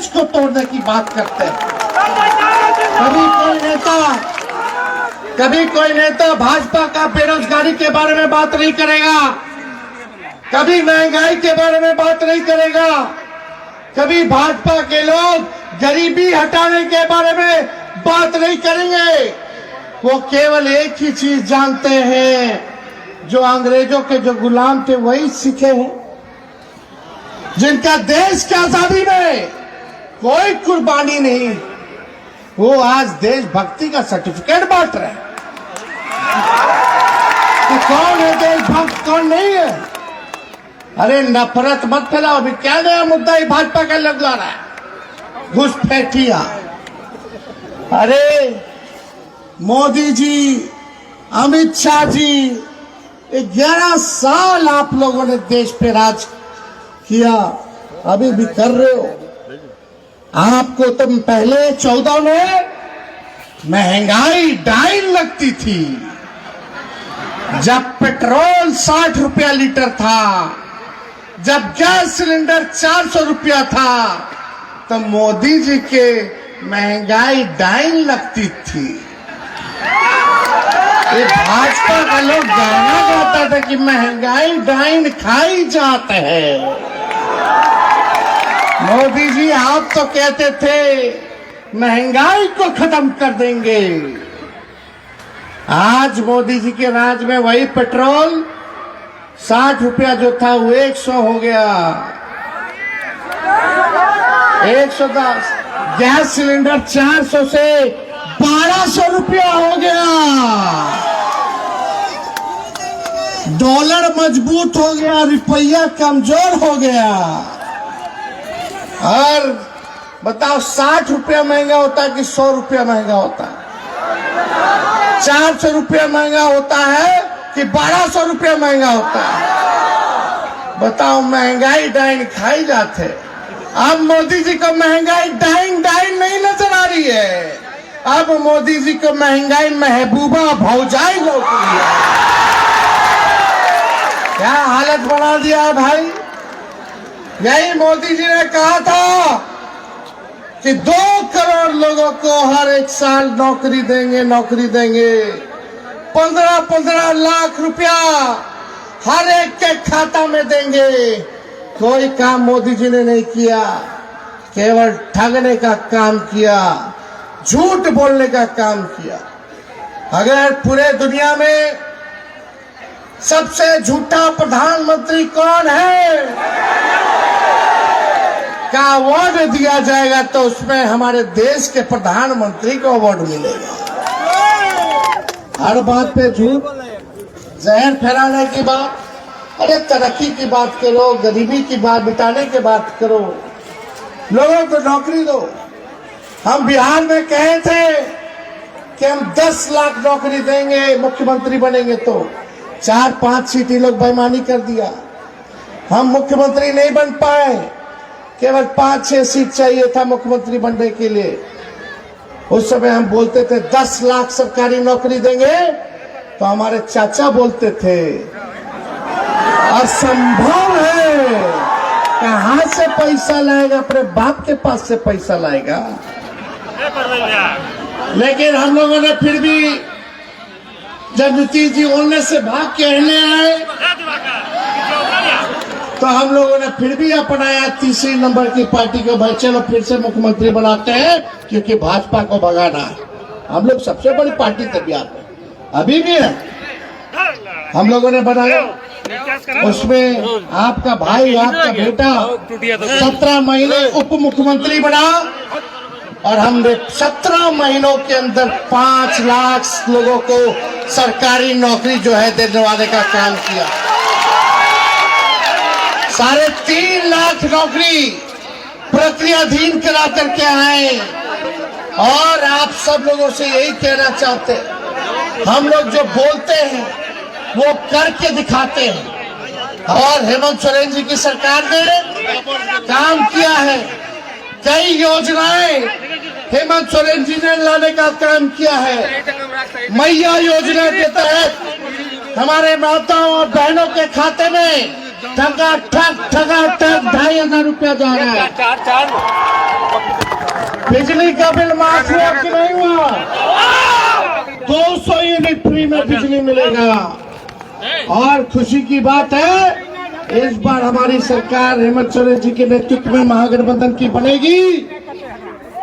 देश को तोड़ने की बात करते हैं। कभी कोई नेता भाजपा का बेरोजगारी के बारे में बात नहीं करेगा, कभी महंगाई के बारे में बात नहीं करेगा, कभी भाजपा के लोग गरीबी हटाने के बारे में बात नहीं करेंगे। वो केवल एक ही चीज जानते हैं, जो अंग्रेजों के जो गुलाम थे वही सीखे हैं, जिनका देश की आजादी में कोई कुर्बानी नहीं, वो आज देशभक्ति का सर्टिफिकेट बांट रहे हैं। तो कौन है देशभक्त, कौन नहीं है? अरे नफरत मत फैलाओ। अभी क्या नया मुद्दा ही भाजपा का लग ला रहा है, घुसपैठिया। अरे मोदी जी, अमित शाह जी, 11 साल आप लोगों ने देश पे राज किया, अभी भी कर रहे हो। आपको तुम पहले 14 में महंगाई डाइन लगती थी, जब पेट्रोल 60 रुपया लीटर था, जब गैस सिलेंडर 400 रुपया था, तो मोदी जी के महंगाई डाइन लगती थी। ये भाजपा का लोग गाना गाता था कि महंगाई डाइन खाई जाते हैं। मोदी जी आप तो कहते थे महंगाई को खत्म कर देंगे। आज मोदी जी के राज में वही पेट्रोल 60 रुपया जो था वो 100 हो गया, 110। गैस सिलेंडर 400 से 1200 रुपया हो गया। डॉलर मजबूत हो गया, रुपया कमजोर हो गया। और बताओ 60 रुपया महंगा होता है कि 100 रुपया महंगा होता है? 400 रुपया महंगा होता है कि 1200 रुपया महंगा होता है? बताओ, महंगाई डाइन खाई जाते। अब मोदी जी को महंगाई डाइन नहीं नजर आ रही है, अब मोदी जी को महंगाई महबूबा भौजाई लौट रही है। क्या हालत बना दिया है भाई। यही मोदी जी ने कहा था कि 2 करोड़ लोगों को हर एक साल नौकरी देंगे। 15 लाख रुपया हर एक के खाता में देंगे। कोई काम मोदी जी ने नहीं किया, केवल ठगने का काम किया, झूठ बोलने का काम किया। अगर पूरे दुनिया में सबसे झूठा प्रधानमंत्री कौन है का अवार्ड दिया जाएगा, तो उसमें हमारे देश के प्रधानमंत्री को अवार्ड मिलेगा। हर बात पे झूठ, जहर फैलाने की बात। अरे तरक्की की बात करो, गरीबी की बात मिटाने की बात करो, लोगों को नौकरी दो। हम बिहार में कहे थे कि हम 10 लाख नौकरी देंगे मुख्यमंत्री बनेंगे, तो 4-5 सीट लोग बेईमानी कर दिया। हम मुख्यमंत्री नहीं बन पाए, केवल 5-6 सीट चाहिए था मुख्यमंत्री बनने के लिए। उस समय हम बोलते थे 10 लाख सरकारी नौकरी देंगे, तो हमारे चाचा बोलते थे असंभव है, कहां से पैसा लाएगा, अपने बाप के पास से पैसा लाएगा। लेकिन हम लोगों ने फिर भी, जब नीतीश जी ओनने से भाग के रहने आए, तो हम लोगों ने फिर भी अपनाया तीसरी नंबर की पार्टी को। भाई चलो फिर से मुख्यमंत्री बनाते हैं, क्योंकि भाजपा को भगाना है। हम लोग सबसे बड़ी पार्टी थे बिहार में, अभी भी है। हम लोगों ने बनाया, उसमें आपका भाई, आपका बेटा 17 महीने उप मुख्यमंत्री बना, और हमने 17 महीनों के अंदर 5 लाख लोगों को सरकारी नौकरी जो है देने वाले का काम किया। 3.5 लाख नौकरी प्रक्रियाधीन करा करके आए। और आप सब लोगों से यही कहना चाहते हैं, हम लोग जो बोलते हैं वो करके दिखाते हैं। और हेमंत सोरेन जी की सरकार ने काम किया है, कई योजनाएं हेमंत सोरेन जी ने लाने का काम किया है। मैया योजना के तहत हमारे माताओं और बहनों के खाते में ठगा ठग 2,500 रुपया जा रहा है। बिजली का बिल माफ हुआ कि नहीं हुआ? 200 यूनिट फ्री में बिजली मिलेगा। और खुशी की बात है, इस बार हमारी सरकार हेमंत सोरेन जी के नेतृत्व में महागठबंधन की बनेगी,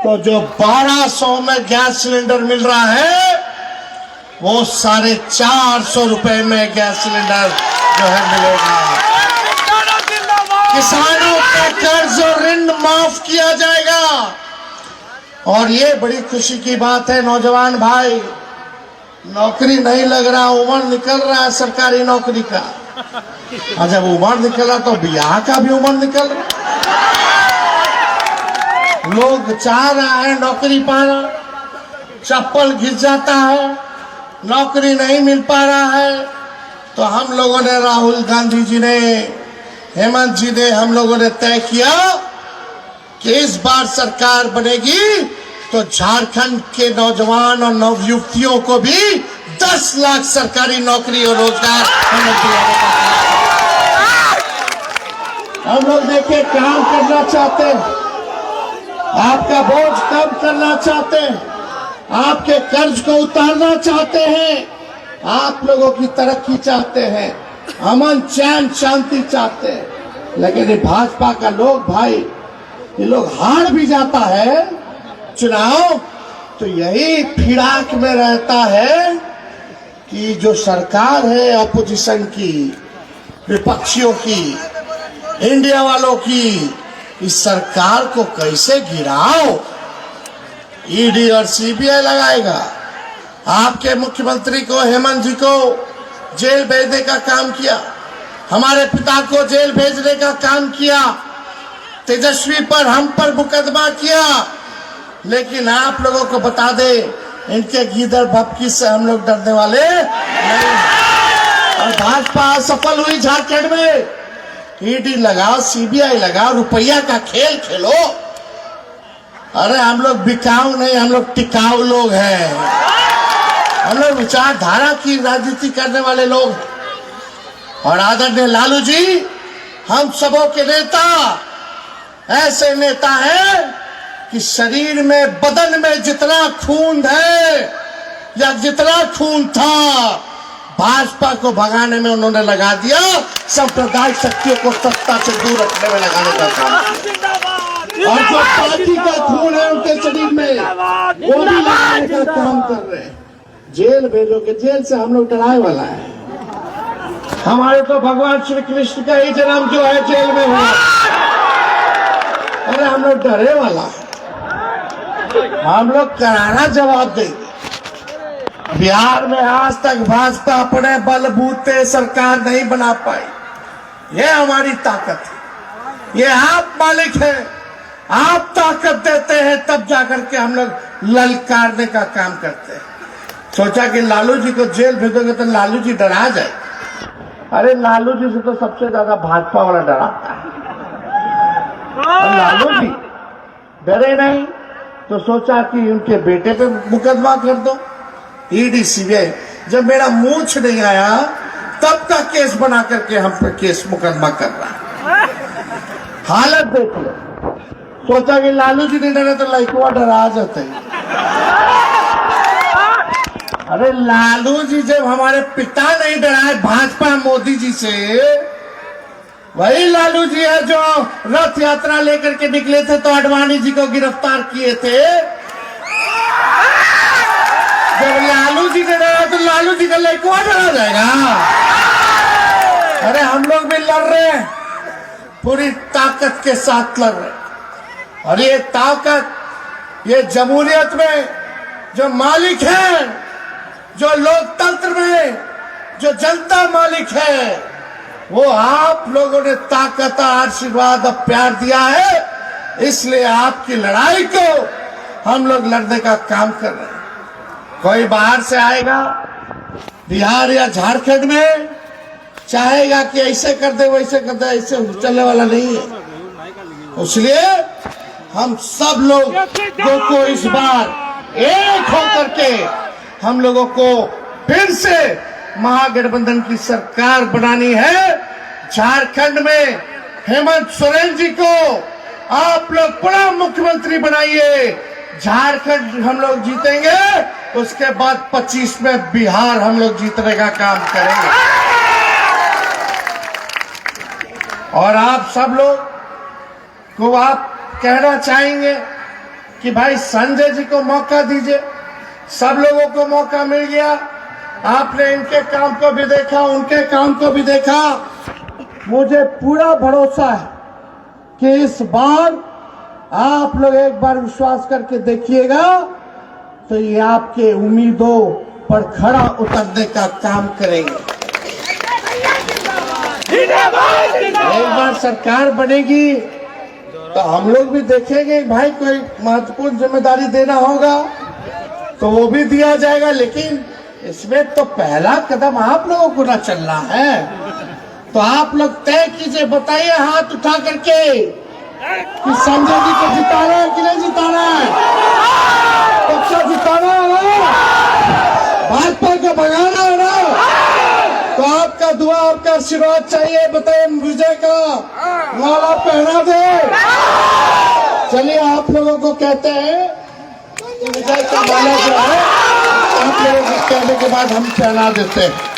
तो जो 1200 में गैस सिलेंडर मिल रहा है, वो 450 रुपए में गैस सिलेंडर जो है मिलेगा। किसानों का कर्ज और ऋण माफ किया जाएगा। और ये बड़ी खुशी की बात है नौजवान भाई, नौकरी नहीं लग रहा, उम्र निकल रहा है सरकारी नौकरी का। और जब उम्र निकल रहा तो ब्याह का भी उम्र निकल रहा। लोग चाह रहा है नौकरी पाना, चप्पल घिस जाता है, नौकरी नहीं मिल पा रहा है। तो हम लोगों ने, राहुल गांधी जी ने, हेमंत जी ने, हम लोगों ने तय किया कि इस बार सरकार बनेगी तो झारखंड के नौजवान और नवयुवतियों को भी 10 लाख सरकारी नौकरी और रोजगार हम लोग देखिए काम करना चाहते हैं, आपका बोझ कम करना चाहते हैं, आपके कर्ज को उतारना चाहते हैं, आप लोगों की तरक्की चाहते हैं, अमन चैन शांति चाहते हैं। लेकिन ये भाजपा का लोग भाई, ये लोग हार भी जाता है चुनाव तो यही फिराक में रहता है कि जो सरकार है अपोजिशन की, विपक्षियों की, इंडिया वालों की, इस सरकार को कैसे गिराओ। ईडी और सीबीआई लगाएगा, आपके मुख्यमंत्री को, हेमंत जी को जेल भेजने का काम किया, हमारे पिता को जेल भेजने का काम किया, तेजस्वी पर, हम पर मुकदमा किया। लेकिन आप लोगों को बता दे, इनके गीदड़ भपकी से हम लोग डरने वाले नहीं। और भाजपा सफल हुई झारखंड में, ईडी लगाओ, सीबीआई लगाओ, रुपया का खेल खेलो। अरे हम लोग बिकाऊ नहीं, हम लोग टिकाऊ लोग हैं। हम लोग विचारधारा की राजनीति करने वाले लोग। और आदरणीय लालू जी हम सबों के नेता, ऐसे नेता हैं कि शरीर में, बदन में जितना खून है या जितना खून था, भाजपा को भगाने में उन्होंने लगा दिया, सांप्रदायिक शक्तियों को सत्ता से दूर रखने में लगाने का काम। और जो पार्टी का खून है उनके शरीर में, वो भी लगाने का काम कर रहे हैं। जेल भेजोगे, जेल से हम लोग डराए वाला है। हमारे तो भगवान श्री कृष्ण का ही जन्म जो है जेल में हुआ। अरे हम लोग डरे वाला है, हम लोग करारा जवाब देंगे। बिहार में आज तक भाजपा अपने बलबूते सरकार नहीं बना पाई। ये हमारी ताकत है, ये आप मालिक हैं, आप ताकत देते हैं तब जाकर के हम लोग ललकारने का काम करते हैं। सोचा कि लालू जी को जेल भेजोगे तो लालू जी डरा जाए। अरे लालू जी से तो सबसे ज्यादा भाजपा वाला डराता है। और लालू जी डरे नहीं तो सोचा कि उनके बेटे पे मुकदमा कर दो, ईडी सीबीआई। जब मेरा मूंछ नहीं आया तब का केस बना करके हम पे केस मुकदमा कर रहा है। हालत देख लो। सोचा कि लालू जी नहीं डरे तो लड़कुआ डरा जाते। अरे लालू जी जब हमारे पिता नहीं डराए भाजपा मोदी जी से, वही लालू जी है जो रथ यात्रा लेकर के निकले थे तो आडवाणी जी को गिरफ्तार किए थे। जब लालू जी ने डरा तो लालू जी का लड़कुआ डरा जाएगा। अरे हम लोग भी लड़ रहे हैं, पूरी ताकत के साथ लड़ रहे हैं। और ये ताकत, ये जमहूरियत में जो मालिक है, जो लोकतंत्र में जो जनता मालिक है, वो आप लोगों ने ताकत, आशीर्वाद और प्यार दिया है। इसलिए आपकी लड़ाई को हम लोग लड़ने का काम कर रहे हैं। कोई बाहर से आएगा बिहार या झारखंड में, चाहेगा कि ऐसे कर दे वैसे कर दे, ऐसे चलने वाला नहीं है। इसलिए हम सब लोग को इस बार एक होकर के हम लोगों को फिर से महागठबंधन की सरकार बनानी है। झारखंड में हेमंत सोरेन जी को आप लोग पुनः मुख्यमंत्री बनाइए। झारखंड हम लोग जीतेंगे, उसके बाद 25 में बिहार हम लोग जीतने का काम करेंगे। और आप सब लोग को आप कहना चाहेंगे कि भाई संजय जी को मौका दीजिए। सब लोगों को मौका मिल गया, आपने इनके काम को भी देखा, उनके काम को भी देखा। मुझे पूरा भरोसा है कि इस बार आप लोग एक बार विश्वास करके देखिएगा तो ये आपके उम्मीदों पर खरा उतरने का काम करेंगे। एक बार सरकार बनेगी तो हम लोग भी देखेंगे भाई कोई महत्वपूर्ण जिम्मेदारी देना होगा तो वो भी दिया जाएगा, लेकिन इसमें तो पहला कदम आप लोगों को ना चलना है। तो आप लोग तय कीजिए, बताइए हाथ उठा करके कि संजय जी को जिताना है कि नहीं जिताना है। पक्का जिताना है ना, भाजपा को भगाना है ना, तो आपका दुआ आपका आशीर्वाद चाहिए। बताइए विजय का माला पहना दे। चलिए आप लोगों को कहते हैं कि विजय का माला जो है आप लोगों के कहने के बाद हम पहना देते हैं।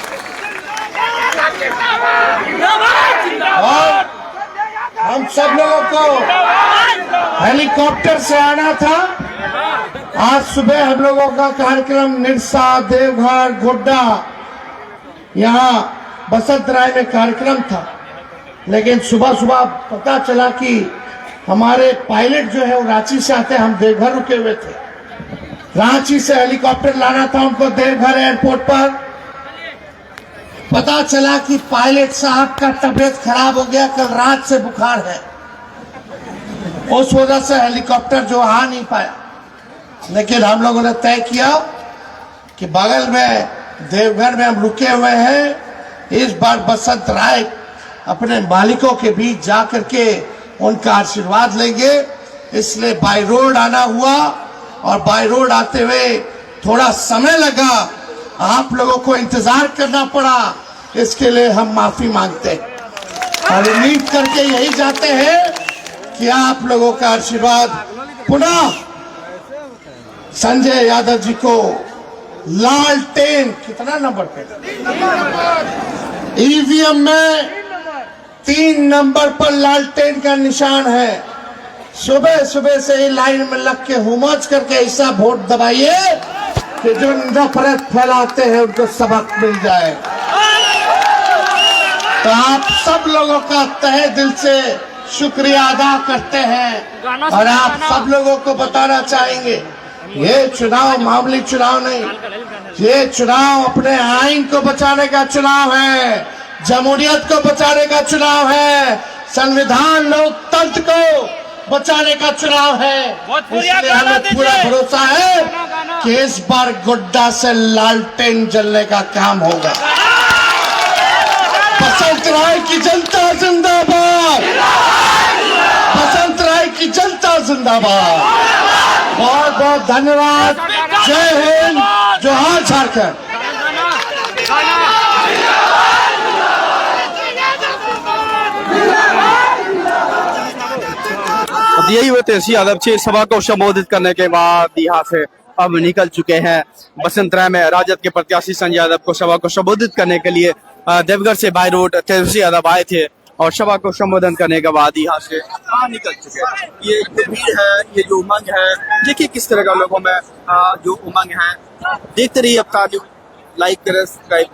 और हम सब लोगों को हेलीकॉप्टर से आना था। आज सुबह हम लोगों का कार्यक्रम निरसा, देवघर, गोड्डा, यहाँ बसंत राय में कार्यक्रम था, लेकिन सुबह सुबह पता चला कि हमारे पायलट जो है वो रांची से आते हैं। हम देवघर रुके हुए थे, रांची से हेलीकॉप्टर लाना था उनको देवघर एयरपोर्ट पर। पता चला कि पायलट साहब का तबीयत खराब हो गया, कल रात से बुखार है, उस वजह से हेलीकॉप्टर जो आ नहीं पाया। लेकिन हम लोगों ने तय किया कि बगल में देवघर में हम रुके हुए हैं, इस बार बसंत राय अपने मालिकों के बीच जाकर के उनका आशीर्वाद लेंगे। इसलिए बाय रोड आना हुआ और बाय रोड आते हुए थोड़ा समय लगा, आप लोगों को इंतजार करना पड़ा, इसके लिए हम माफी मांगते हैं और उम्मीद करके यही जाते हैं कि आप लोगों का आशीर्वाद पुनः संजय यादव जी को लालटेन कितना नंबर पे ईवीएम में 3 नंबर पर लालटेन का निशान है। सुबह सुबह से ही लाइन में लग के हुमच करके ऐसा वोट दबाइए कि जो नफरत फैलाते हैं उनको सबक मिल जाए। तो आप सब लोगों का तहे दिल से शुक्रिया अदा करते हैं और आप सब लोगों को बताना चाहेंगे ये चुनाव मामूली चुनाव नहीं, ये चुनाव अपने आइन को बचाने का चुनाव है, जमहूरियत को बचाने का चुनाव है, संविधान लोकतंत्र को बचाने का चुनाव है। इसलिए हमें पूरा भरोसा है कि इस बार गोड्डा से लालटेन जलने का काम होगा। बसंत राय की जनता जिंदाबाद, बसंत राय की जनता जिंदाबाद। बहुत बहुत धन्यवाद। जय हिंद, जोहार झारखंड। यही हुए तेजस्वी यादव जी सभा को संबोधित करने के बाद यहाँ से अब निकल चुके हैं। बसंत राय में राजद के प्रत्याशी संजय यादव को सभा को संबोधित करने के लिए देवघर से बाय रोड तेजस्वी यादव आए थे और सभा को संबोधन करने के बाद यहाँ से निकल चुके हैं। ये भीड़ है, ये जो उमंग है, देखिए किस तरह का लोगों में जो उमंग है। देखते रहिए अपना लाइक करें, सब्सक्राइब